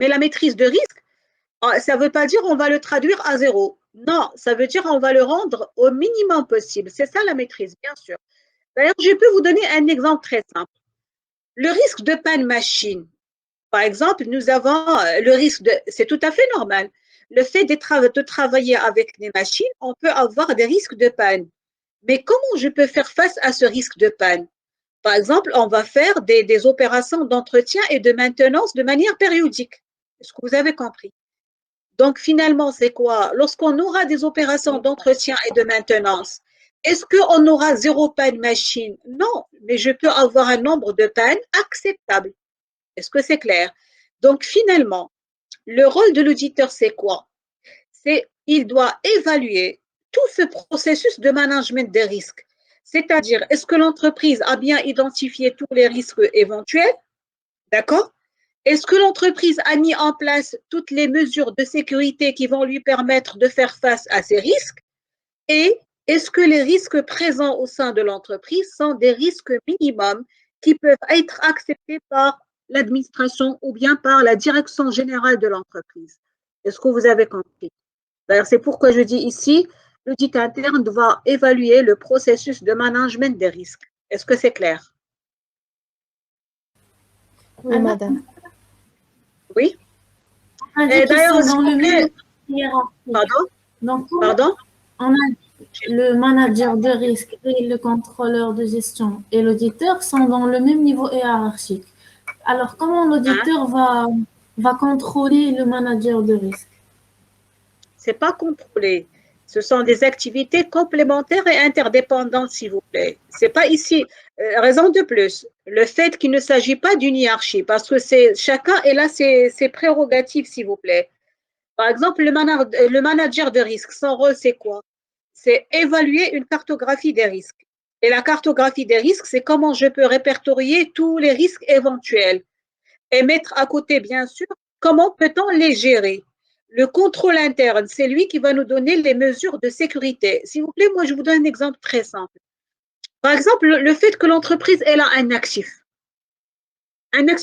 Mais la maîtrise de risque, ça ne veut pas dire on va le traduire à zéro. Non, ça veut dire on va le rendre au minimum possible. C'est ça la maîtrise, bien sûr. D'ailleurs, je peux vous donner un exemple très simple. Le risque de panne machine, par exemple, nous avons le risque de, c'est tout à fait normal. Le fait de travailler avec des machines, on peut avoir des risques de panne. Mais comment je peux faire face à ce risque de panne? Par exemple, on va faire des opérations d'entretien et de maintenance de manière périodique. Est-ce que vous avez compris? Donc, finalement, c'est quoi? Lorsqu'on aura des opérations d'entretien et de maintenance, est-ce qu'on aura zéro panne machine? Non, mais je peux avoir un nombre de pannes acceptable. Est-ce que c'est clair? Donc, finalement, le rôle de l'auditeur, c'est quoi? C'est il doit évaluer tout ce processus de management des risques. C'est-à-dire, est-ce que l'entreprise a bien identifié tous les risques éventuels? D'accord? Est-ce que l'entreprise a mis en place toutes les mesures de sécurité qui vont lui permettre de faire face à ces risques? Et est-ce que les risques présents au sein de l'entreprise sont des risques minimums qui peuvent être acceptés par l'administration ou bien par la direction générale de l'entreprise? Est-ce que vous avez compris? D'ailleurs, c'est pourquoi je dis ici, l'audit interne doit évaluer le processus de management des risques. Est-ce que c'est clair? Oui, madame. Oui? On a dit Et qu'ils d'ailleurs, sont s'il dans vous le plaît, même hiérarchique. pardon, Donc, pardon, on a le manager de risque et le contrôleur de gestion et l'auditeur sont dans le même niveau hiérarchique. Alors, comment hein? l'auditeur va contrôler le manager de risque? C'est pas contrôlé. Ce sont des activités complémentaires et interdépendantes, s'il vous plaît. C'est pas ici. Raison de plus, le fait qu'il ne s'agit pas d'une hiérarchie, parce que c'est chacun est là ses prérogatives, s'il vous plaît. Par exemple, le manager de risque, son rôle, c'est quoi? C'est évaluer une cartographie des risques. Et la cartographie des risques, c'est comment je peux répertorier tous les risques éventuels et mettre à côté, bien sûr, comment peut-on les gérer. Le contrôle interne, c'est lui qui va nous donner les mesures de sécurité. S'il vous plaît, moi, je vous donne un exemple très simple. Par exemple, le fait que l'entreprise ait un actif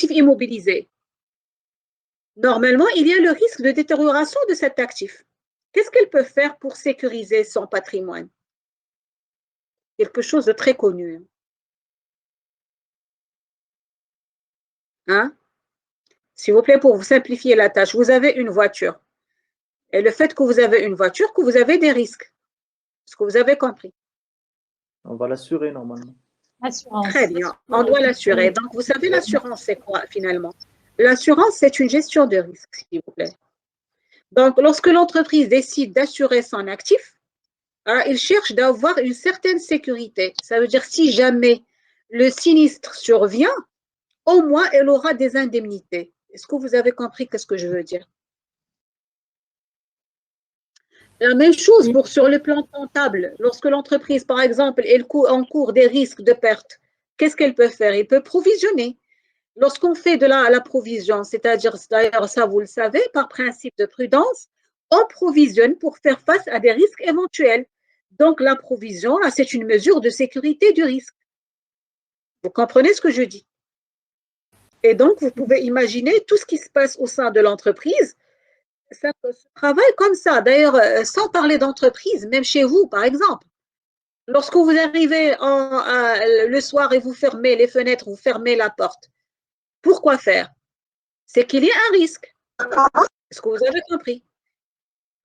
immobilisé. Normalement, il y a le risque de détérioration de cet actif. Qu'est-ce qu'elle peut faire pour sécuriser son patrimoine? Quelque chose de très connu. Hein? S'il vous plaît, pour vous simplifier la tâche, vous avez une voiture. Et le fait que vous avez une voiture, que vous avez des risques. Est-ce que vous avez compris? On va l'assurer normalement. Très bien, on doit l'assurer. Donc, vous savez, l'assurance, c'est quoi finalement? L'assurance, c'est une gestion de risque, s'il vous plaît. Donc, lorsque l'entreprise décide d'assurer son actif, alors, il cherche d'avoir une certaine sécurité. Ça veut dire si jamais le sinistre survient, au moins elle aura des indemnités. Est-ce que vous avez compris ce que je veux dire? La même chose pour sur le plan comptable. Lorsque l'entreprise, par exemple, elle encourt des risques de perte, qu'est-ce qu'elle peut faire? Elle peut provisionner. Lorsqu'on fait de la provision, c'est-à-dire, d'ailleurs, ça vous le savez, par principe de prudence, on provisionne pour faire face à des risques éventuels. Donc, la provision, là, c'est une mesure de sécurité du risque. Vous comprenez ce que je dis? Et donc, vous pouvez imaginer tout ce qui se passe au sein de l'entreprise. Ça se travaille comme ça. D'ailleurs, sans parler d'entreprise, même chez vous, par exemple. Lorsque vous arrivez le soir et vous fermez les fenêtres, vous fermez la porte, pourquoi faire? C'est qu'il y a un risque. Est-ce que vous avez compris?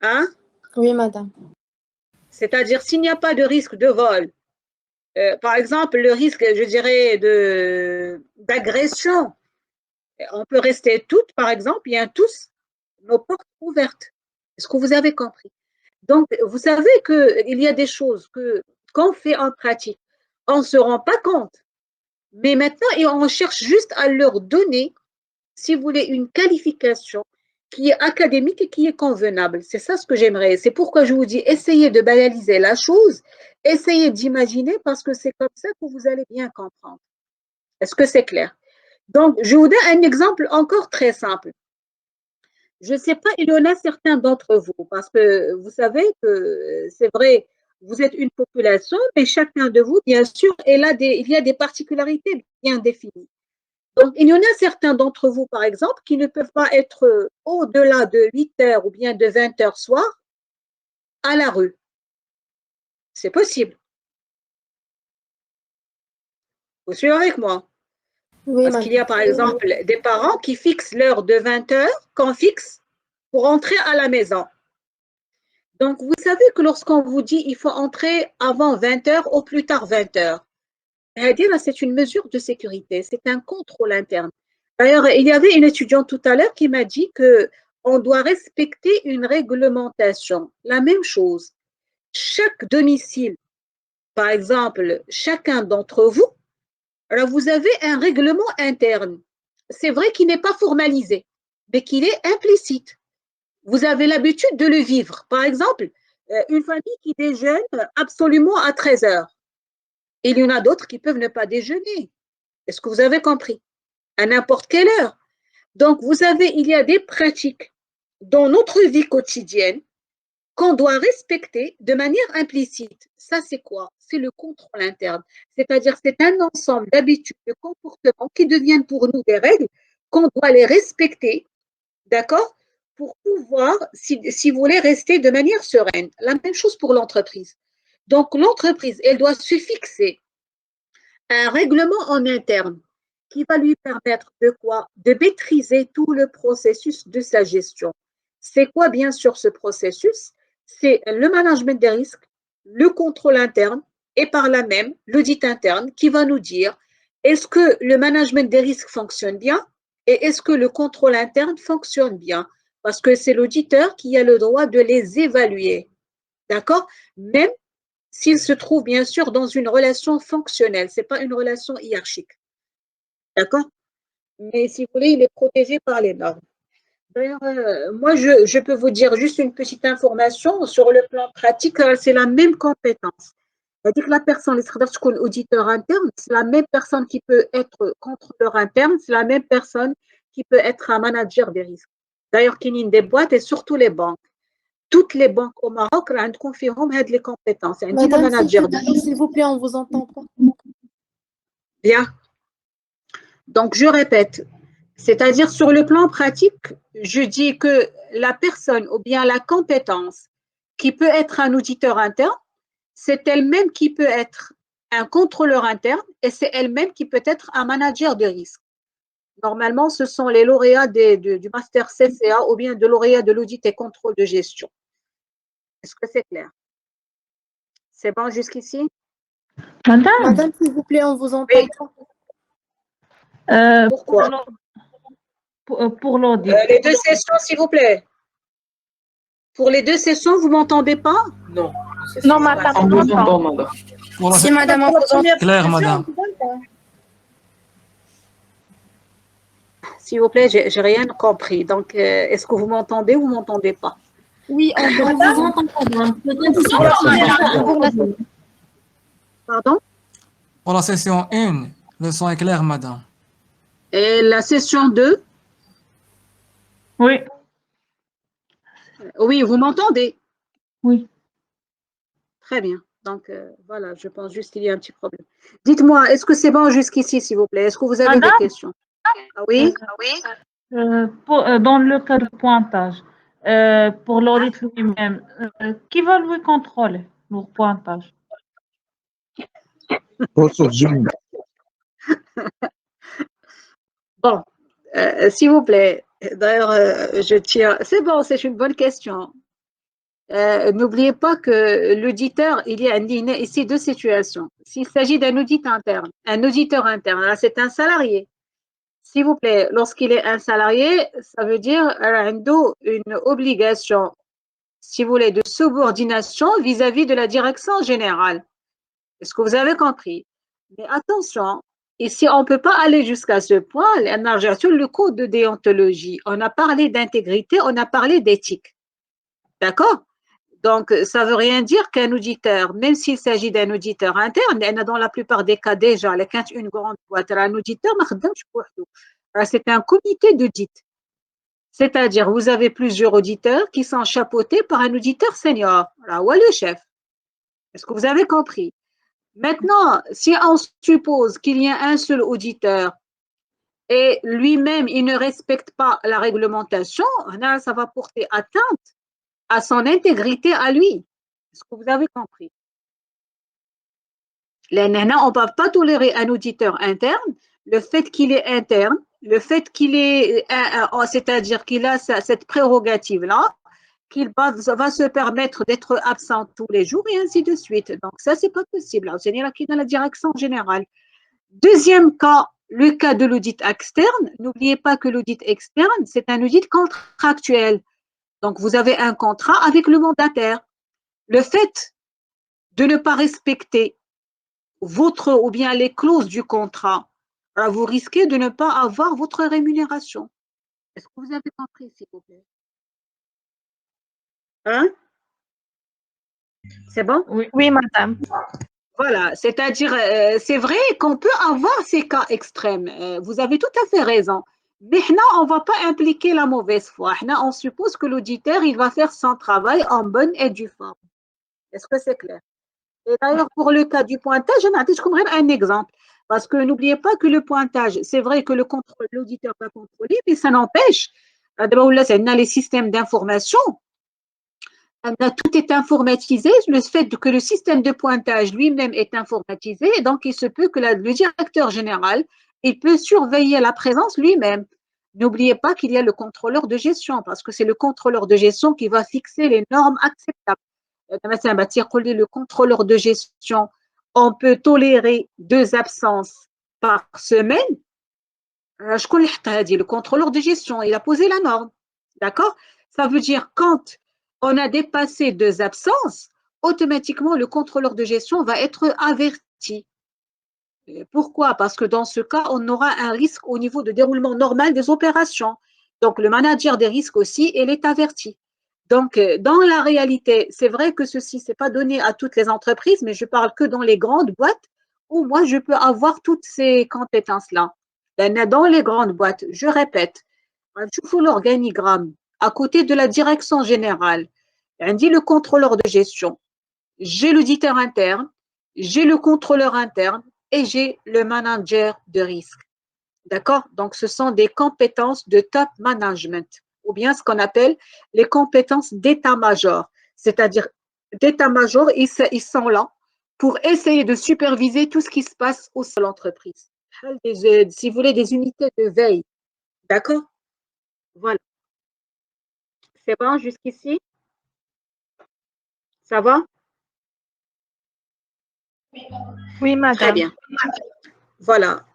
Hein? Oui, madame. C'est-à-dire, s'il n'y a pas de risque de vol, par exemple, le risque, je dirais, d'agression, on peut rester toutes, par exemple, bien tous, nos portes ouvertes. Est-ce que vous avez compris? Donc, vous savez qu'il y a des choses qu'on fait en pratique, on ne se rend pas compte. Mais maintenant, on cherche juste à leur donner, si vous voulez, une qualification qui est académique et qui est convenable. C'est ça ce que j'aimerais. C'est pourquoi je vous dis, essayez de banaliser la chose, essayez d'imaginer parce que c'est comme ça que vous allez bien comprendre. Est-ce que c'est clair? Donc, je vous donne un exemple encore très simple. Je ne sais pas, il y en a certains d'entre vous, parce que vous savez que c'est vrai, vous êtes une population, mais chacun de vous, bien sûr, il y a des particularités bien définies. Donc, il y en a certains d'entre vous, par exemple, qui ne peuvent pas être au-delà de 8 heures ou bien de 20 heures soir à la rue. C'est possible. Vous suivez avec moi? Oui, Parce qu'il y a, par exemple, des parents qui fixent l'heure de 20 heures, qu'on fixe, pour entrer à la maison. Donc, vous savez que lorsqu'on vous dit il faut entrer avant 20 heures, au plus tard 20 heures, c'est une mesure de sécurité, c'est un contrôle interne. D'ailleurs, il y avait une étudiante tout à l'heure qui m'a dit qu'on doit respecter une réglementation. La même chose, chaque domicile, par exemple, chacun d'entre vous, alors vous avez un règlement interne. C'est vrai qu'il n'est pas formalisé, mais qu'il est implicite. Vous avez l'habitude de le vivre. Par exemple, une famille qui déjeune absolument à 13 heures. Il y en a d'autres qui peuvent ne pas déjeuner. Est-ce que vous avez compris? À n'importe quelle heure. Donc, il y a des pratiques dans notre vie quotidienne qu'on doit respecter de manière implicite. Ça, c'est quoi? C'est le contrôle interne. C'est-à-dire, c'est un ensemble d'habitudes, de comportements qui deviennent pour nous des règles qu'on doit les respecter, d'accord? Pour pouvoir, si vous voulez, rester de manière sereine. La même chose pour l'entreprise. Donc, l'entreprise, elle doit se fixer un règlement en interne qui va lui permettre de quoi? De maîtriser tout le processus de sa gestion. C'est quoi, bien sûr, ce processus? C'est le management des risques, le contrôle interne et par là même l'audit interne qui va nous dire est-ce que le management des risques fonctionne bien et est-ce que le contrôle interne fonctionne bien? Parce que c'est l'auditeur qui a le droit de les évaluer. D'accord? Même s'il se trouve bien sûr dans une relation fonctionnelle, ce n'est pas une relation hiérarchique. D'accord? Mais si vous voulez, il est protégé par les normes. D'ailleurs, moi, je peux vous dire juste une petite information sur le plan pratique, c'est la même compétence. C'est-à-dire que la personne, les auditeur interne, c'est la même personne qui peut être contrôleur interne, c'est la même personne qui peut être un manager des risques. D'ailleurs, qu'il y a des boîtes et surtout les banques. Toutes les banques au Maroc ont confirmé les compétences. Madame, s'il vous plaît, on ne vous entend pas. Bien. Donc, je répète, c'est-à-dire sur le plan pratique, je dis que la personne ou bien la compétence qui peut être un auditeur interne, c'est elle-même qui peut être un contrôleur interne et c'est elle-même qui peut être un manager de risque. Normalement, ce sont les lauréats du master CCA ou bien de lauréats de l'audit et contrôle de gestion. Est-ce que c'est clair? C'est bon jusqu'ici? Madame, s'il vous plaît, on ne vous entend Oui. pas. Pourquoi? Pour l'audit. Les deux sessions, s'il vous plaît. Pour les deux sessions, vous ne m'entendez pas? Non. Non, madame, On vous entend, madame. Si, madame, on vous entend. Claire, madame. S'il vous plaît, j'ai rien compris. Donc, est-ce que vous m'entendez ou vous ne m'entendez pas? Oui, on vous entend, madame. Pardon? Pour la session 1, le son est clair, madame. Et la session 2? Oui, Oui, vous m'entendez? oui. Très bien. Donc, voilà, je pense juste qu'il y a un petit problème. Dites-moi, est-ce que c'est bon jusqu'ici, s'il vous plaît? Est-ce que vous avez des questions? Ah oui? Dans le cas de pointage, pour l'audit lui-même, qui va lui contrôler le pointage? Bon, s'il vous plaît. D'ailleurs, je tiens. C'est bon, c'est une bonne question. N'oubliez pas que l'auditeur, il y a ici deux situations. S'il s'agit d'un audit interne, un auditeur interne, là, c'est un salarié. S'il vous plaît, lorsqu'il est un salarié, ça veut dire une obligation, si vous voulez, de subordination vis-à-vis de la direction générale. Est-ce que vous avez compris? Mais attention, ici, on ne peut pas aller jusqu'à ce point. On a le code de déontologie. On a parlé d'intégrité, on a parlé d'éthique. D'accord? Donc, ça ne veut rien dire qu'un auditeur, même s'il s'agit d'un auditeur interne, dans la plupart des cas déjà, quand une grande boîte, un auditeur, c'est un comité d'audit. C'est-à-dire, vous avez plusieurs auditeurs qui sont chapeautés par un auditeur senior, là, ou le chef. Est-ce que vous avez compris? Maintenant, si on suppose qu'il y a un seul auditeur et lui-même, il ne respecte pas la réglementation, là, ça va porter atteinte à son intégrité à lui. Est-ce que vous avez compris? Là, on ne peut pas tolérer un auditeur interne, le fait qu'il est interne, le fait qu'il est, c'est-à-dire qu'il a cette prérogative-là, qu'il va se permettre d'être absent tous les jours et ainsi de suite. Donc ça, c'est pas possible. C'est dans la direction générale. Deuxième cas, le cas de l'audit externe. N'oubliez pas que l'audit externe, c'est un audit contractuel. Donc vous avez un contrat avec le mandataire. Le fait de ne pas respecter votre ou bien les clauses du contrat, alors vous risquez de ne pas avoir votre rémunération. Est-ce que vous avez compris, s'il vous plaît? Hein? C'est bon? Oui, madame. Voilà, c'est-à-dire, c'est vrai qu'on peut avoir ces cas extrêmes. Vous avez tout à fait raison. Mais là, on ne va pas impliquer la mauvaise foi. Là, on suppose que l'auditeur, il va faire son travail en bonne et due forme. Est-ce que c'est clair? Et d'ailleurs, pour le cas du pointage, je vais un exemple. Parce que n'oubliez pas que le pointage, c'est vrai que l'auditeur va contrôler, mais ça n'empêche, d'abord, là, c'est les systèmes d'information. Tout est informatisé, le fait que le système de pointage lui-même est informatisé, donc il se peut que le directeur général, il peut surveiller la présence lui-même. N'oubliez pas qu'il y a le contrôleur de gestion, parce que c'est le contrôleur de gestion qui va fixer les normes acceptables. Le contrôleur de gestion, on peut tolérer 2 absences par semaine. Le contrôleur de gestion, il a posé la norme. D'accord? Ça veut dire quand on a dépassé 2 absences, automatiquement, le contrôleur de gestion va être averti. Pourquoi? Parce que dans ce cas, on aura un risque au niveau de déroulement normal des opérations. Donc, le manager des risques aussi, il est averti. Donc, dans la réalité, c'est vrai que ceci, ce n'est pas donné à toutes les entreprises, mais je parle que dans les grandes boîtes où moi, je peux avoir toutes ces compétences-là. Dans les grandes boîtes, je répète, il faut l'organigramme à côté de la direction générale. On dit le contrôleur de gestion. J'ai l'auditeur interne, j'ai le contrôleur interne et j'ai le manager de risque. D'accord? Donc, ce sont des compétences de top management ou bien ce qu'on appelle les compétences d'état-major. C'est-à-dire, d'état-major, ils sont là pour essayer de superviser tout ce qui se passe au sein de l'entreprise. Si vous voulez, des unités de veille. D'accord? Voilà. C'est bon jusqu'ici? Ça va? Oui, madame. Très bien. Voilà.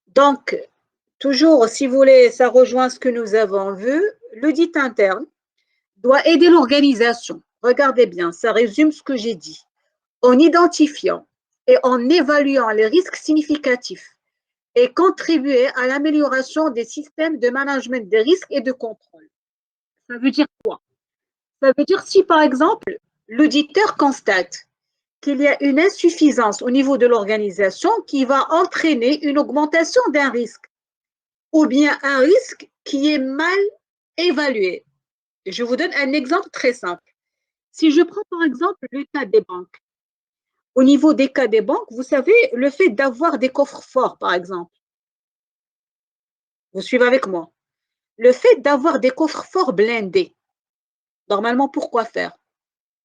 Donc, toujours, si vous voulez, ça rejoint ce que nous avons vu. L'audit interne doit aider l'organisation. Regardez bien, ça résume ce que j'ai dit. En identifiant et en évaluant les risques significatifs et contribuer à l'amélioration des systèmes de management des risques et de contrôle. Ça veut dire quoi? Ça veut dire si, par exemple, l'auditeur constate qu'il y a une insuffisance au niveau de l'organisation qui va entraîner une augmentation d'un risque ou bien un risque qui est mal évalué. Je vous donne un exemple très simple. Si je prends par exemple le cas des banques, au niveau des cas des banques, vous savez, le fait d'avoir des coffres forts, par exemple, vous suivez avec moi, le fait d'avoir des coffres forts blindés, normalement, pourquoi faire?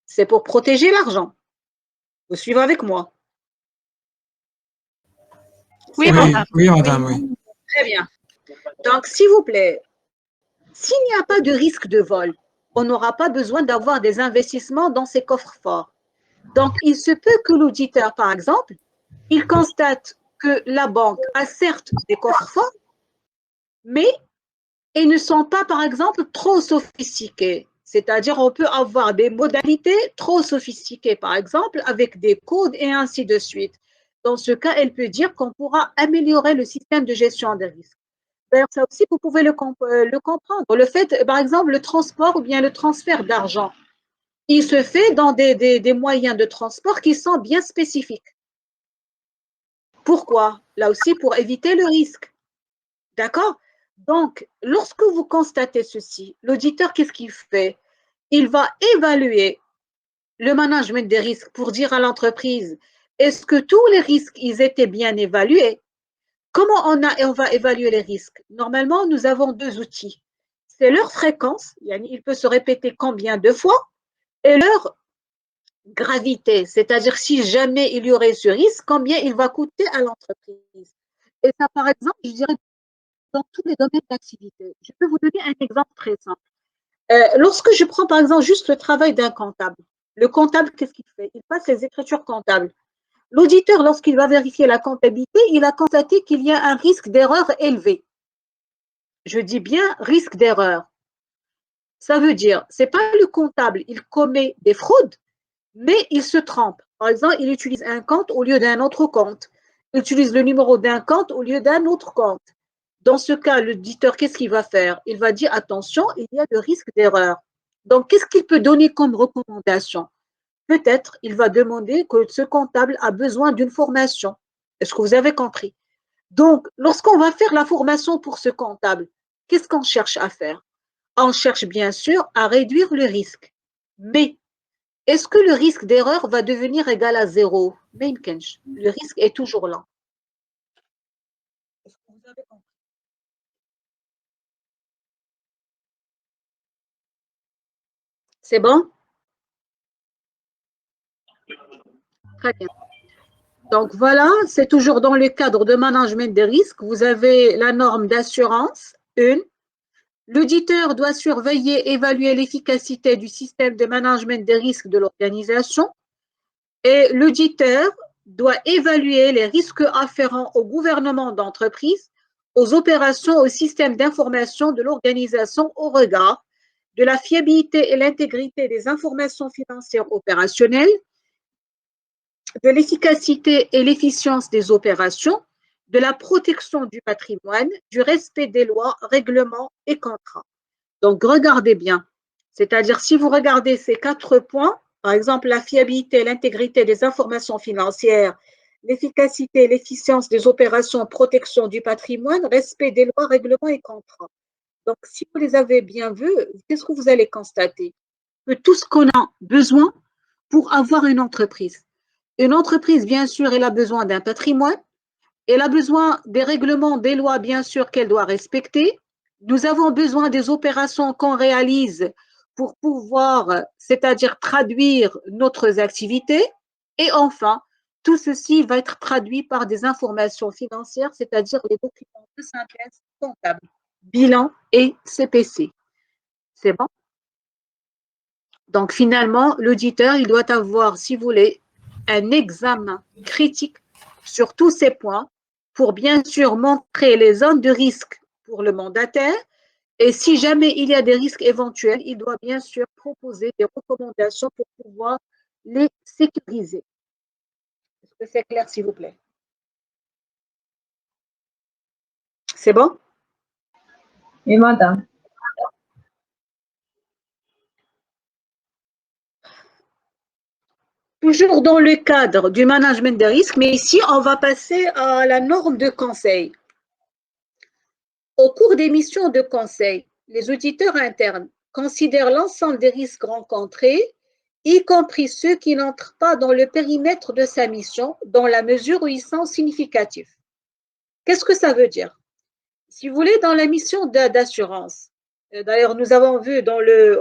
C'est pour protéger l'argent. Vous suivez avec moi? Oui, madame. Oui, madame, oui. Très bien. Donc, s'il vous plaît, s'il n'y a pas de risque de vol, on n'aura pas besoin d'avoir des investissements dans ces coffres forts. Donc, il se peut que l'auditeur, par exemple, il constate que la banque a certes des coffres forts, mais ils ne sont pas, par exemple, trop sophistiqués. C'est-à-dire, on peut avoir des modalités trop sophistiquées, par exemple, avec des codes et ainsi de suite. Dans ce cas, elle peut dire qu'on pourra améliorer le système de gestion des risques. D'ailleurs, ça aussi, vous pouvez le comprendre. Le fait, par exemple, le transport ou bien le transfert d'argent, il se fait dans des moyens de transport qui sont bien spécifiques. Pourquoi? Là aussi, pour éviter le risque. D'accord? Donc, lorsque vous constatez ceci, l'auditeur, qu'est-ce qu'il fait? Il va évaluer le management des risques pour dire à l'entreprise, est-ce que tous les risques, ils étaient bien évalués? Comment on va évaluer les risques? Normalement, nous avons deux outils. C'est leur fréquence, il peut se répéter combien de fois, et leur gravité, c'est-à-dire si jamais il y aurait ce risque, combien il va coûter à l'entreprise. Et ça, par exemple, je dirais dans tous les domaines d'activité. Je peux vous donner un exemple très simple. Lorsque je prends par exemple juste le travail d'un comptable, le comptable, qu'est-ce qu'il fait? Il passe les écritures comptables. L'auditeur, lorsqu'il va vérifier la comptabilité, il a constaté qu'il y a un risque d'erreur élevé. Je dis bien risque d'erreur. Ça veut dire, c'est pas le comptable, il commet des fraudes, mais il se trompe. Par exemple, il utilise un compte au lieu d'un autre compte. Il utilise le numéro d'un compte au lieu d'un autre compte. Dans ce cas, l'auditeur, qu'est-ce qu'il va faire? Il va dire, attention, il y a le risque d'erreur. Donc, qu'est-ce qu'il peut donner comme recommandation? Peut-être il va demander que ce comptable a besoin d'une formation. Est-ce que vous avez compris? Donc, lorsqu'on va faire la formation pour ce comptable, qu'est-ce qu'on cherche à faire? On cherche bien sûr à réduire le risque. Mais est-ce que le risque d'erreur va devenir égal à zéro? Le risque est toujours là. Est-ce que vous avez compris? C'est bon? Très bien. Donc voilà, c'est toujours dans le cadre de management des risques. Vous avez la norme d'assurance, une. L'auditeur doit surveiller et évaluer l'efficacité du système de management des risques de l'organisation. Et l'auditeur doit évaluer les risques afférents au gouvernement d'entreprise, aux opérations, au système d'information de l'organisation au regard de la fiabilité et l'intégrité des informations financières opérationnelles, de l'efficacité et l'efficience des opérations, de la protection du patrimoine, du respect des lois, règlements et contrats. Donc, regardez bien. C'est-à-dire, si vous regardez ces 4 points, par exemple, la fiabilité, l'intégrité des informations financières, l'efficacité, l'efficience des opérations, protection du patrimoine, respect des lois, règlements et contrats. Donc, si vous les avez bien vus, qu'est-ce que vous allez constater? Que tout ce qu'on a besoin pour avoir une entreprise. Une entreprise, bien sûr, elle a besoin d'un patrimoine, elle a besoin des règlements, des lois, bien sûr, qu'elle doit respecter. Nous avons besoin des opérations qu'on réalise pour pouvoir, c'est-à-dire traduire notre activités. Et enfin, tout ceci va être traduit par des informations financières, c'est-à-dire les documents de synthèse comptable, bilan et CPC. C'est bon? Donc, finalement, l'auditeur, il doit avoir, si vous voulez, un examen critique sur tous ces points pour bien sûr montrer les zones de risque pour le mandataire. Et si jamais il y a des risques éventuels, il doit bien sûr proposer des recommandations pour pouvoir les sécuriser. Est-ce que c'est clair, s'il vous plaît? C'est bon? Oui, madame. Toujours dans le cadre du management des risques, mais ici, on va passer à la norme de conseil. Au cours des missions de conseil, les auditeurs internes considèrent l'ensemble des risques rencontrés, y compris ceux qui n'entrent pas dans le périmètre de sa mission, dans la mesure où ils sont significatifs. Qu'est-ce que ça veut dire? Si vous voulez, dans la mission d'assurance, d'ailleurs, nous avons vu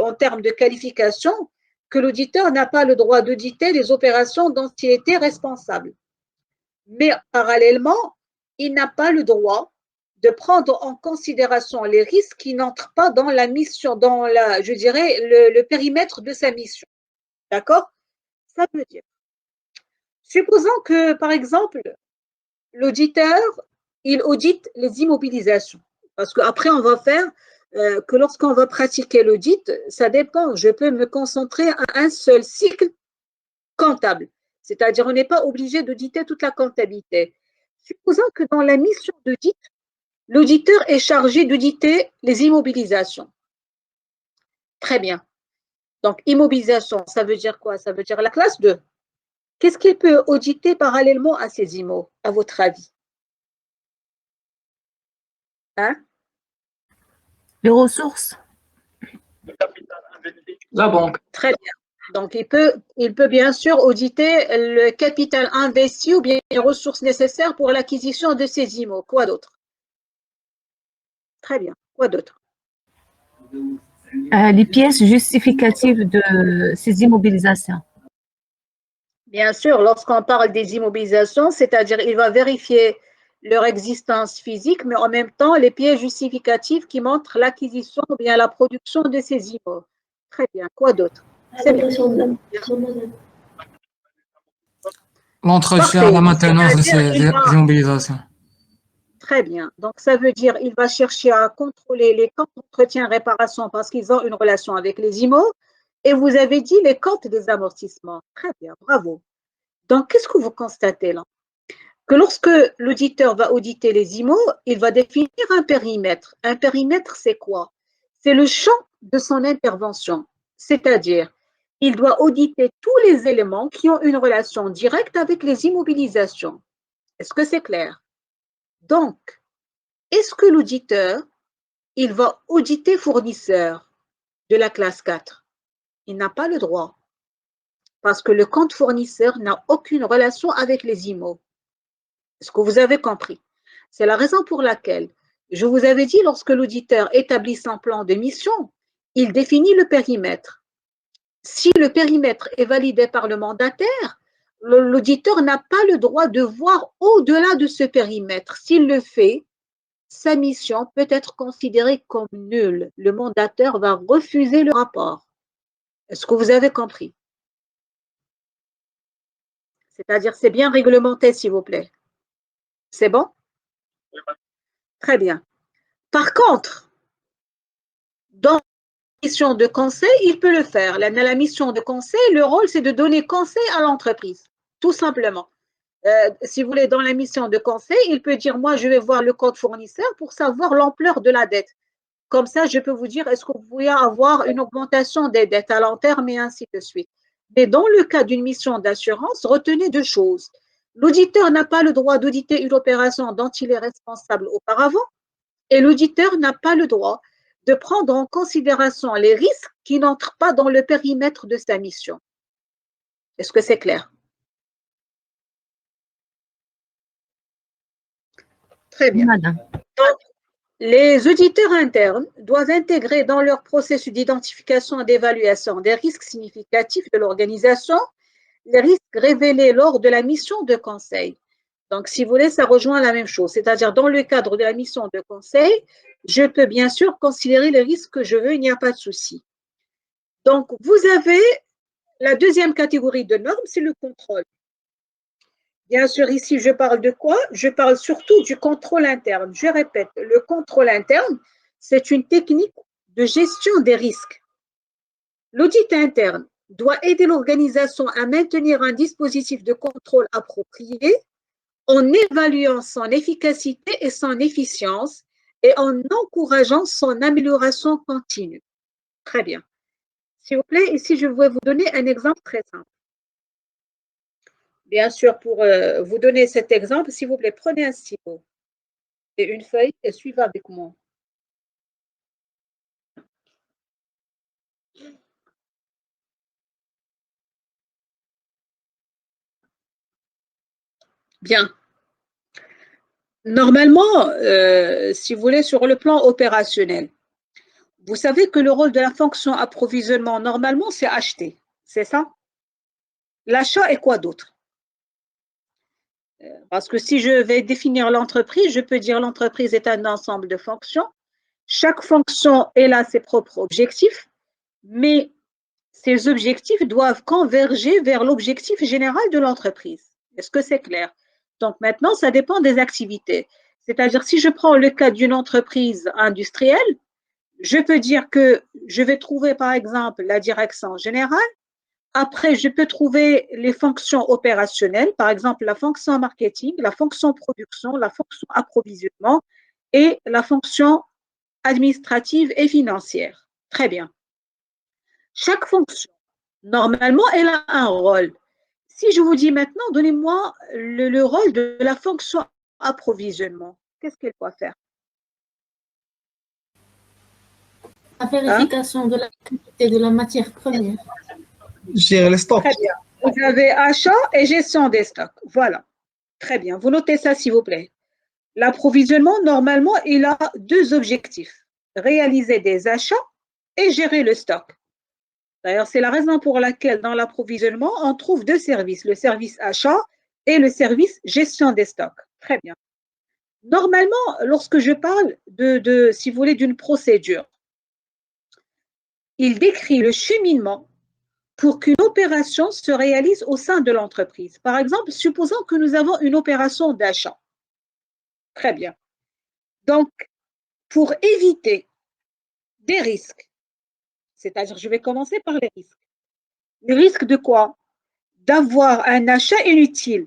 en termes de qualification que l'auditeur n'a pas le droit d'auditer les opérations dont il était responsable. Mais parallèlement, il n'a pas le droit de prendre en considération les risques qui n'entrent pas dans la mission, je dirais, le périmètre de sa mission. D'accord? Ça veut dire, supposons que, par exemple, l'auditeur, il audite les immobilisations. Parce qu'après, on va faire que lorsqu'on va pratiquer l'audit, ça dépend. Je peux me concentrer à un seul cycle comptable. C'est-à-dire, on n'est pas obligé d'auditer toute la comptabilité. Supposons que dans la mission d'audit, l'auditeur est chargé d'auditer les immobilisations. Très bien. Donc, immobilisation, ça veut dire quoi? Ça veut dire la classe 2. Qu'est-ce qu'il peut auditer parallèlement à ces IMO, à votre avis? Hein? Les ressources. La banque. Très bien. Donc, il peut bien sûr auditer le capital investi ou bien les ressources nécessaires pour l'acquisition de ces IMO. Quoi d'autre? Très bien. Quoi d'autre? Les pièces justificatives de ces immobilisations. Bien sûr, lorsqu'on parle des immobilisations, c'est-à-dire il va vérifier leur existence physique, mais en même temps les pièces justificatives qui montrent l'acquisition ou bien la production de ces IMO. Très bien. Quoi d'autre? C'est bien. L'entretien, Parfait. la maintenance de C'est-à-dire, ces immobilisations. Très bien. Donc, ça veut dire qu'il va chercher à contrôler les comptes d'entretien réparation parce qu'ils ont une relation avec les IMO. Et vous avez dit les comptes des amortissements. Très bien, bravo. Donc, qu'est-ce que vous constatez là? Que lorsque l'auditeur va auditer les IMO, il va définir un périmètre. Un périmètre, c'est quoi? C'est le champ de son intervention. C'est-à-dire, il doit auditer tous les éléments qui ont une relation directe avec les immobilisations. Est-ce que c'est clair? Donc, est-ce que l'auditeur, il va auditer fournisseur de la classe 4? Il n'a pas le droit parce que le compte fournisseur n'a aucune relation avec les IMO. Est-ce que vous avez compris? C'est la raison pour laquelle je vous avais dit lorsque l'auditeur établit son plan de mission, il définit le périmètre. Si le périmètre est validé par le mandataire, l'auditeur n'a pas le droit de voir au-delà de ce périmètre. S'il le fait, sa mission peut être considérée comme nulle. Le mandataire va refuser le rapport. Est-ce que vous avez compris? C'est-à-dire, c'est bien réglementé, s'il vous plaît. C'est bon? Très bien. Par contre, dans la mission de conseil, il peut le faire. La mission de conseil, le rôle, c'est de donner conseil à l'entreprise, tout simplement. Si vous voulez, dans la mission de conseil, il peut dire, moi, je vais voir le compte fournisseur pour savoir l'ampleur de la dette. Comme ça, je peux vous dire, est-ce que vous pouvez avoir une augmentation des dettes à long terme et ainsi de suite. Mais dans le cas d'une mission d'assurance, retenez deux choses. L'auditeur n'a pas le droit d'auditer une opération dont il est responsable auparavant et l'auditeur n'a pas le droit de prendre en considération les risques qui n'entrent pas dans le périmètre de sa mission. Est-ce que c'est clair? Très bien. Madame. Donc, les auditeurs internes doivent intégrer dans leur processus d'identification et d'évaluation des risques significatifs de l'organisation les risques révélés lors de la mission de conseil. Donc, si vous voulez, ça rejoint la même chose. C'est-à-dire, dans le cadre de la mission de conseil, je peux bien sûr considérer les risques que je veux, il n'y a pas de souci. Donc, vous avez la deuxième catégorie de normes, c'est le contrôle. Bien sûr, ici, je parle de quoi? Je parle surtout du contrôle interne. Je répète, le contrôle interne, c'est une technique de gestion des risques. L'audit interne doit aider l'organisation à maintenir un dispositif de contrôle approprié en évaluant son efficacité et son efficience et en encourageant son amélioration continue. Très bien. S'il vous plaît, ici, je vais vous donner un exemple très simple. Bien sûr, pour vous donner cet exemple, s'il vous plaît, prenez un stylo et une feuille et suivez avec moi. Bien. Normalement, si vous voulez, sur le plan opérationnel, vous savez que le rôle de la fonction approvisionnement, normalement, c'est acheter. C'est ça? L'achat est quoi d'autre? Parce que si je vais définir l'entreprise, je peux dire l'entreprise est un ensemble de fonctions. Chaque fonction a ses propres objectifs, mais ces objectifs doivent converger vers l'objectif général de l'entreprise. Est-ce que c'est clair? Donc maintenant, ça dépend des activités. C'est-à-dire, si je prends le cas d'une entreprise industrielle, je peux dire que je vais trouver, par exemple, la direction générale. Après, je peux trouver les fonctions opérationnelles, par exemple la fonction marketing, la fonction production, la fonction approvisionnement et la fonction administrative et financière. Très bien. Chaque fonction, normalement, elle a un rôle. Si je vous dis maintenant, donnez-moi le rôle de la fonction approvisionnement, qu'est-ce qu'elle doit faire? La vérification de la qualité de la matière première. Gérer les stocks. Très bien. Vous avez achat et gestion des stocks. Voilà. Très bien. Vous notez ça, s'il vous plaît. L'approvisionnement, normalement, il a deux objectifs. Réaliser des achats et gérer le stock. D'ailleurs, c'est la raison pour laquelle dans l'approvisionnement, on trouve deux services, le service achat et le service gestion des stocks. Très bien. Normalement, lorsque je parle si vous voulez, d'une procédure, il décrit le cheminement pour qu'une opération se réalise au sein de l'entreprise. Par exemple, supposons que nous avons une opération d'achat. Très bien. Donc, pour éviter des risques, c'est-à-dire, je vais commencer par les risques. Le risque de quoi? D'avoir un achat inutile.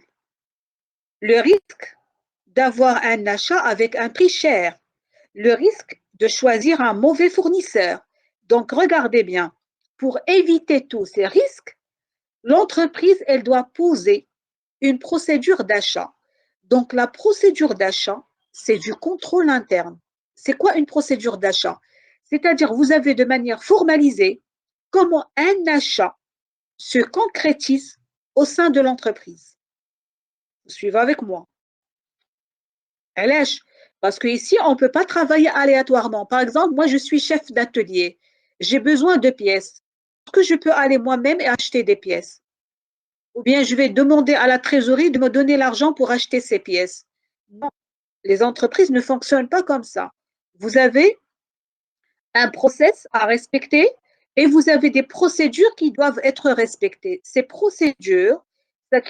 Le risque d'avoir un achat avec un prix cher. Le risque de choisir un mauvais fournisseur. Donc, regardez bien, pour éviter tous ces risques, l'entreprise, elle doit poser une procédure d'achat. Donc, la procédure d'achat, c'est du contrôle interne. C'est quoi une procédure d'achat? C'est-à-dire, vous avez de manière formalisée comment un achat se concrétise au sein de l'entreprise. Vous suivez avec moi? Parce qu'ici, on ne peut pas travailler aléatoirement. Par exemple, moi, je suis chef d'atelier. J'ai besoin de pièces. Est-ce que je peux aller moi-même et acheter des pièces? Ou bien je vais demander à la trésorerie de me donner l'argent pour acheter ces pièces? Non, les entreprises ne fonctionnent pas comme ça. Vous avez un process à respecter et vous avez des procédures qui doivent être respectées. Ces procédures, c'est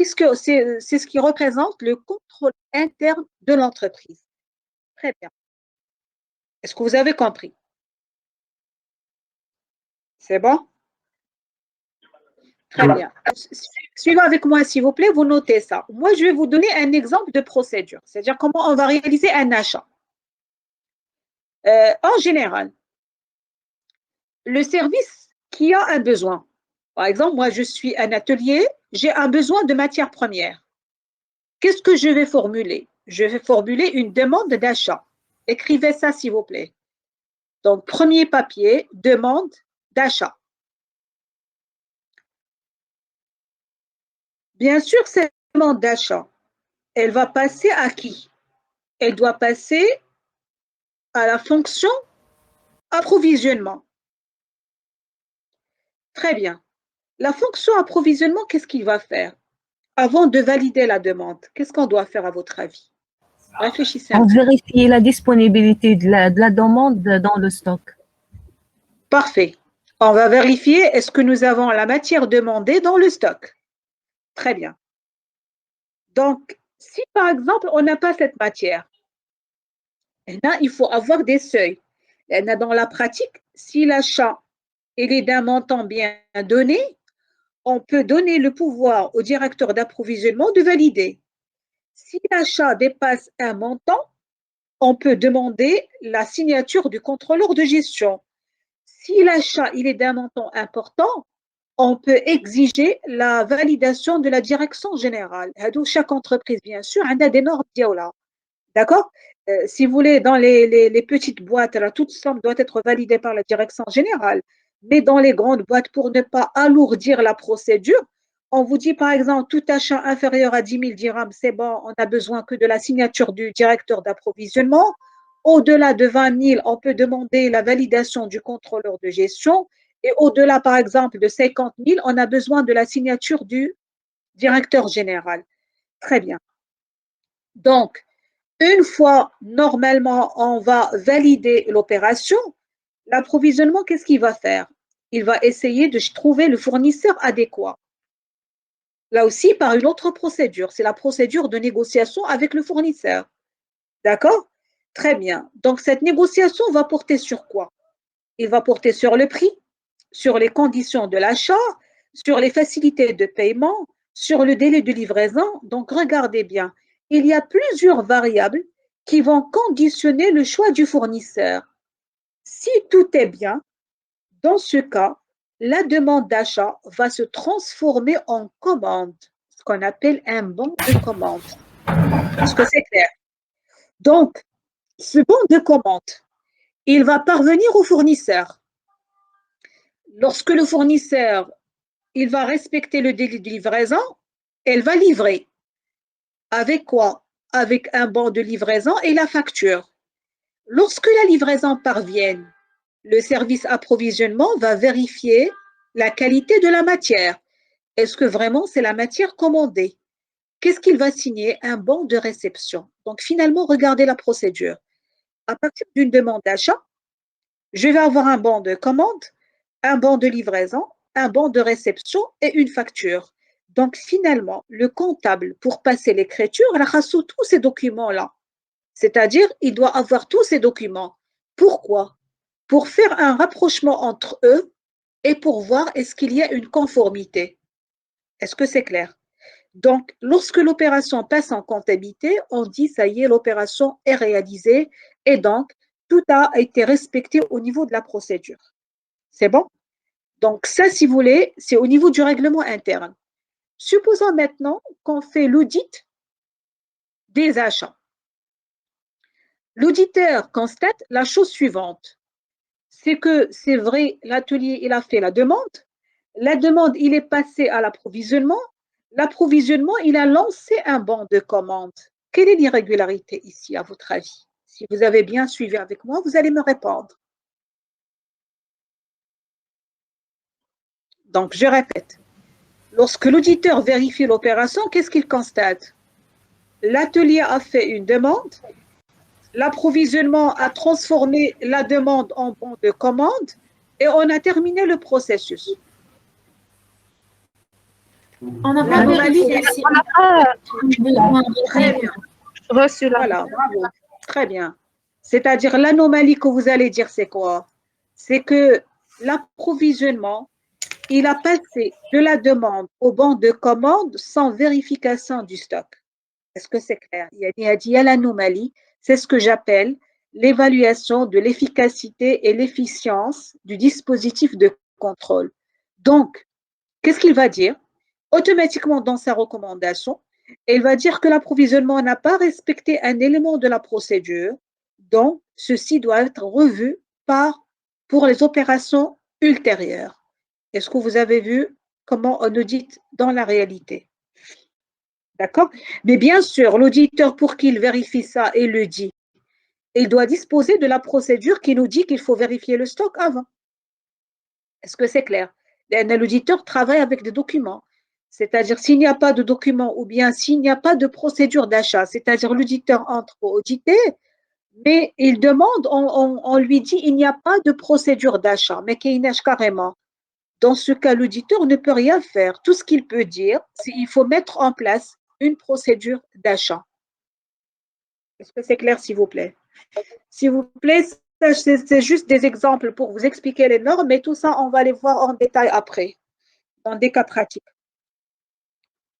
ce qui représente le contrôle interne de l'entreprise. Très bien. Est-ce que vous avez compris? C'est bon? Très bien. Suivez avec moi, s'il vous plaît, vous notez ça. Moi, je vais vous donner un exemple de procédure, c'est-à-dire comment on va réaliser un achat. En général, le service qui a un besoin. Par exemple, moi, je suis un atelier, j'ai un besoin de matières premières. Qu'est-ce que je vais formuler? Je vais formuler une demande d'achat. Écrivez ça, s'il vous plaît. Donc, premier papier, demande d'achat. Bien sûr, cette demande d'achat, elle va passer à qui? Elle doit passer à la fonction approvisionnement. Très bien. La fonction approvisionnement, qu'est-ce qu'il va faire? Avant de valider la demande, qu'est-ce qu'on doit faire à votre avis? Réfléchissez un On peu. vérifie la disponibilité de la demande dans le stock. Parfait. On va vérifier est-ce que nous avons la matière demandée dans le stock. Très bien. Donc, si par exemple, on n'a pas cette matière, il faut avoir des seuils. Dans la pratique, si l'achat est d'un montant bien donné, on peut donner le pouvoir au directeur d'approvisionnement de valider. Si l'achat dépasse un montant, on peut demander la signature du contrôleur de gestion. Si l'achat est d'un montant important, on peut exiger la validation de la direction générale. Chaque entreprise, bien sûr, a des normes. D'accord? Si vous voulez, dans les petites boîtes, toute somme doit être validée par la direction générale. Mais dans les grandes boîtes, pour ne pas alourdir la procédure, on vous dit par exemple, tout achat inférieur à 10 000 dirhams, c'est bon, on n'a besoin que de la signature du directeur d'approvisionnement. Au-delà de 20 000, on peut demander la validation du contrôleur de gestion. Et au-delà, par exemple, de 50 000, on a besoin de la signature du directeur général. Très bien. Donc, une fois, normalement, on va valider l'opération, l'approvisionnement, qu'est-ce qu'il va faire? Il va essayer de trouver le fournisseur adéquat. Là aussi, par une autre procédure, c'est la procédure de négociation avec le fournisseur. D'accord? Très bien. Donc, cette négociation va porter sur quoi? Il va porter sur le prix, sur les conditions de l'achat, sur les facilités de paiement, sur le délai de livraison. Donc, regardez bien, il y a plusieurs variables qui vont conditionner le choix du fournisseur. Si tout est bien, dans ce cas, la demande d'achat va se transformer en commande, ce qu'on appelle un bon de commande. Est-ce que c'est clair? Donc, ce bon de commande, il va parvenir au fournisseur. Lorsque le fournisseur il va respecter le délai de livraison, elle va livrer. Avec quoi? Avec un bon de livraison et la facture. Lorsque la livraison parvienne, le service approvisionnement va vérifier la qualité de la matière. Est-ce que vraiment c'est la matière commandée? Qu'est-ce qu'il va signer? Un bon de réception. Donc finalement, regardez la procédure. À partir d'une demande d'achat, je vais avoir un bon de commande, un bon de livraison, un bon de réception et une facture. Donc finalement, le comptable, pour passer l'écriture, il a sous tous ces documents-là. C'est-à-dire, il doit avoir tous ces documents. Pourquoi? Pour faire un rapprochement entre eux et pour voir est-ce qu'il y a une conformité. Est-ce que c'est clair? Donc, lorsque l'opération passe en comptabilité, on dit ça y est, l'opération est réalisée et donc tout a été respecté au niveau de la procédure. C'est bon? Donc, ça, si vous voulez, c'est au niveau du règlement interne. Supposons maintenant qu'on fait l'audit des achats. L'auditeur constate la chose suivante. C'est que c'est vrai, l'atelier, il a fait la demande, il est passé à l'approvisionnement, l'approvisionnement, il a lancé un bon de commande. Quelle est l'irrégularité ici, à votre avis? Si vous avez bien suivi avec moi, vous allez me répondre. Donc, je répète, lorsque l'auditeur vérifie l'opération, qu'est-ce qu'il constate? L'atelier a fait une demande, l'approvisionnement a transformé la demande en bon de commande et on a terminé le processus. On n'a pas vérifié si On n'a pas Très bien. reçu la. Voilà, bravo. Très bien. C'est-à-dire l'anomalie que vous allez dire, c'est quoi? C'est que l'approvisionnement, il a passé de la demande au bon de commande sans vérification du stock. Est-ce que c'est clair? Il y a l'anomalie. C'est ce que j'appelle l'évaluation de l'efficacité et l'efficience du dispositif de contrôle. Donc, qu'est-ce qu'il va dire? Automatiquement, dans sa recommandation, il va dire que l'approvisionnement n'a pas respecté un élément de la procédure, donc ceci doit être revu pour les opérations ultérieures. Est-ce que vous avez vu comment on audite dans la réalité? D'accord? Mais bien sûr, l'auditeur, pour qu'il vérifie ça et le dit, il doit disposer de la procédure qui nous dit qu'il faut vérifier le stock avant. Est-ce que c'est clair? L'auditeur travaille avec des documents. C'est-à-dire, s'il n'y a pas de document ou bien s'il n'y a pas de procédure d'achat, c'est-à-dire l'auditeur entre pour auditer, mais il demande, on lui dit, il n'y a pas de procédure d'achat, mais qu'il nage carrément. Dans ce cas, l'auditeur ne peut rien faire. Tout ce qu'il peut dire, c'est qu'il faut mettre en place une procédure d'achat. Est-ce que c'est clair, s'il vous plaît? S'il vous plaît, c'est juste des exemples pour vous expliquer les normes, mais tout ça, on va les voir en détail après, dans des cas pratiques.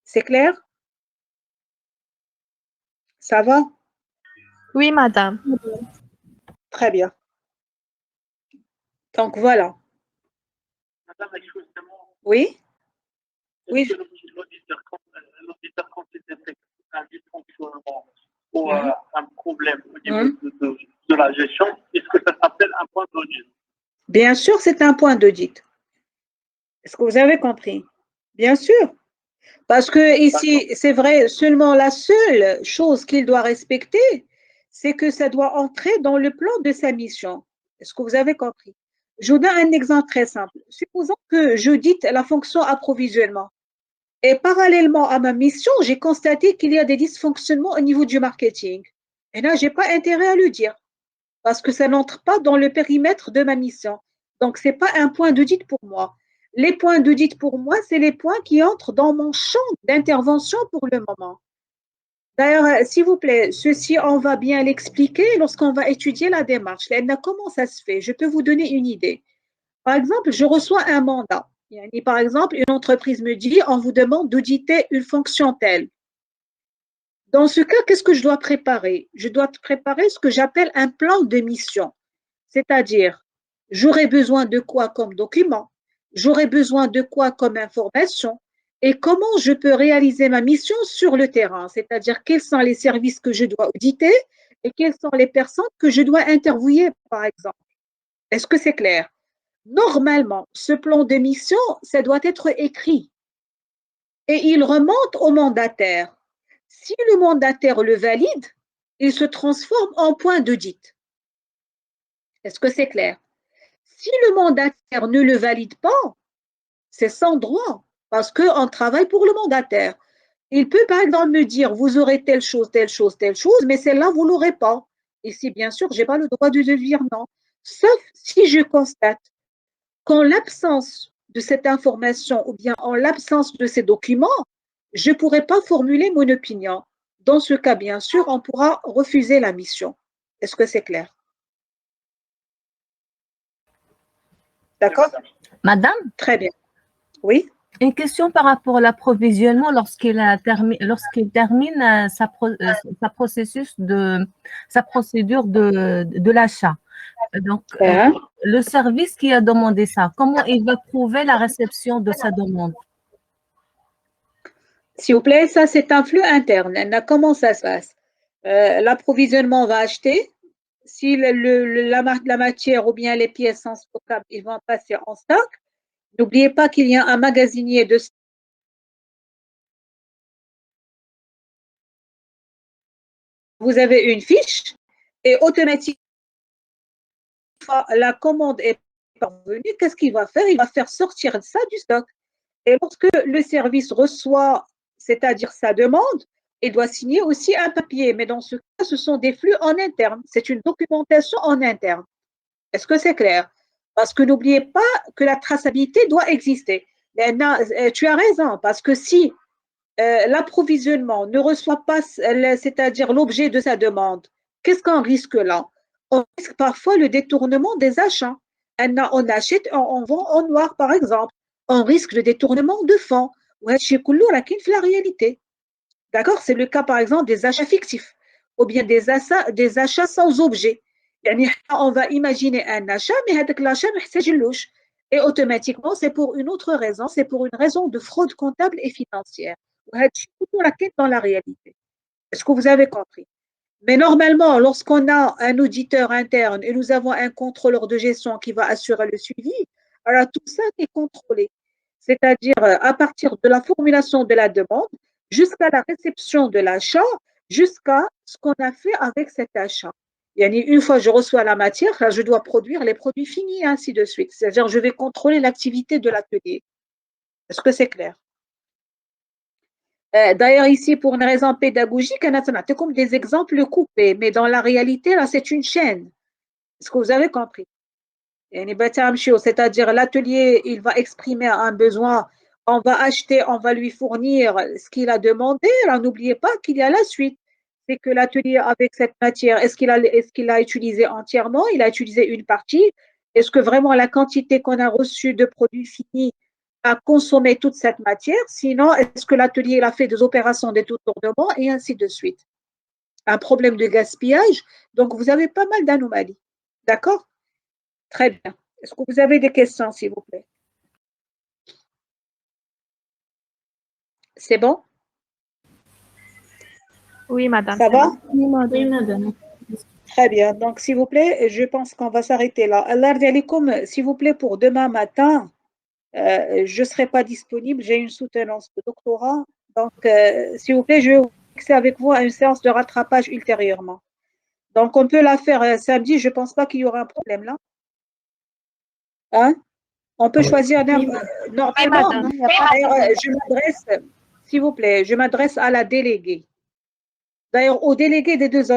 C'est clair? Ça va? Oui, madame. Très bien. Donc, voilà. Madame, excusez-moi. Oui? Oui. L'auditeur, quand il détecte un dysfonctionnement ou un problème au niveau de la gestion, est-ce que ça s'appelle un point d'audit? Bien sûr, c'est un point d'audit. Est-ce que vous avez compris? Bien sûr. Parce que ici, c'est vrai, seulement la seule chose qu'il doit respecter, c'est que ça doit entrer dans le plan de sa mission. Est-ce que vous avez compris? Je vous donne un exemple très simple. Supposons que j'audite la fonction approvisionnement. Et parallèlement à ma mission, j'ai constaté qu'il y a des dysfonctionnements au niveau du marketing. Et là, je n'ai pas intérêt à le dire parce que ça n'entre pas dans le périmètre de ma mission. Donc, ce n'est pas un point d'audit pour moi. Les points d'audit pour moi, c'est les points qui entrent dans mon champ d'intervention pour le moment. D'ailleurs, s'il vous plaît, ceci, on va bien l'expliquer lorsqu'on va étudier la démarche. Comment ça se fait? Je peux vous donner une idée. Par exemple, je reçois un mandat. Par exemple, une entreprise me dit, on vous demande d'auditer une fonction telle. Dans ce cas, qu'est-ce que je dois préparer? Je dois préparer ce que j'appelle un plan de mission. C'est-à-dire, j'aurai besoin de quoi comme document? J'aurai besoin de quoi comme information? Et comment je peux réaliser ma mission sur le terrain? C'est-à-dire, quels sont les services que je dois auditer et quelles sont les personnes que je dois interviewer, par exemple. Est-ce que c'est clair? Normalement, ce plan de mission, ça doit être écrit et il remonte au mandataire. Si le mandataire le valide, il se transforme en point d'audit. Est-ce que c'est clair? Si le mandataire ne le valide pas, c'est sans droit parce qu'on travaille pour le mandataire. Il peut par exemple me dire, vous aurez telle chose, mais celle-là, vous ne l'aurez pas. Ici, bien sûr, je n'ai pas le droit de dire non. Sauf si je constate qu'en l'absence de cette information ou bien en l'absence de ces documents, je ne pourrai pas formuler mon opinion. Dans ce cas, bien sûr, on pourra refuser la mission. Est-ce que c'est clair? D'accord? Madame, Très bien. Oui? une question par rapport à l'approvisionnement lorsqu'il termine sa procédure de l'achat. Donc, le service qui a demandé ça, comment il va prouver la réception de sa demande? S'il vous plaît, ça c'est un flux interne. Comment ça se passe? L'approvisionnement va acheter. Si la matière ou bien les pièces sont stockables, ils vont passer en stock. N'oubliez pas qu'il y a un magasinier de stock. Vous avez une fiche et automatiquement, la commande est parvenue. Qu'est-ce qu'il va faire? Il va faire sortir ça du stock. Et lorsque le service reçoit, c'est-à-dire sa demande, il doit signer aussi un papier. Mais dans ce cas, ce sont des flux en interne. C'est une documentation en interne. Est-ce que c'est clair? Parce que n'oubliez pas que la traçabilité doit exister. Tu as raison, parce que si l'approvisionnement ne reçoit pas, c'est-à-dire l'objet de sa demande, qu'est-ce qu'on risque là? On risque parfois le détournement des achats. On achète, on vend en noir, par exemple. On risque le détournement de fonds. La réalité. D'accord? C'est le cas, par exemple, des achats fictifs ou bien des achats sans objet. On va imaginer un achat, mais l'achat, et automatiquement, c'est pour une autre raison, c'est pour une raison de fraude comptable et financière. Dans la réalité. Est-ce que vous avez compris? Mais normalement, lorsqu'on a un auditeur interne et nous avons un contrôleur de gestion qui va assurer le suivi, alors tout ça est contrôlé. C'est-à-dire à partir de la formulation de la demande jusqu'à la réception de l'achat, jusqu'à ce qu'on a fait avec cet achat. Une fois que je reçois la matière, je dois produire les produits finis et ainsi de suite. C'est-à-dire je vais contrôler l'activité de l'atelier. Est-ce que c'est clair? D'ailleurs, ici, pour une raison pédagogique, c'est comme des exemples coupés, mais dans la réalité, là, c'est une chaîne. Est-ce que vous avez compris? C'est-à-dire l'atelier, il va exprimer un besoin, on va acheter, on va lui fournir ce qu'il a demandé. Alors, n'oubliez pas qu'il y a la suite. C'est que l'atelier, avec cette matière, est-ce qu'il a utilisé entièrement? Il a utilisé une partie? Est-ce que vraiment la quantité qu'on a reçue de produits finis à consommer toute cette matière? Sinon, est-ce que l'atelier a fait des opérations de détournement et ainsi de suite? Un problème de gaspillage. Donc, vous avez pas mal d'anomalies. D'accord? Très bien. Est-ce que vous avez des questions, s'il vous plaît? C'est bon? Oui, madame. Ça va? Oui, madame. Très bien. Donc, s'il vous plaît, je pense qu'on va s'arrêter là. Allah yalikum, s'il vous plaît, pour demain matin, je ne serai pas disponible. J'ai une soutenance de doctorat. Donc, s'il vous plaît, je vais vous fixer avec vous à une séance de rattrapage ultérieurement. Donc, on peut la faire samedi. Je ne pense pas qu'il y aura un problème là. Hein? On peut choisir normalement. Je m'adresse, s'il vous plaît, je m'adresse à la déléguée. D'ailleurs, aux délégués des deux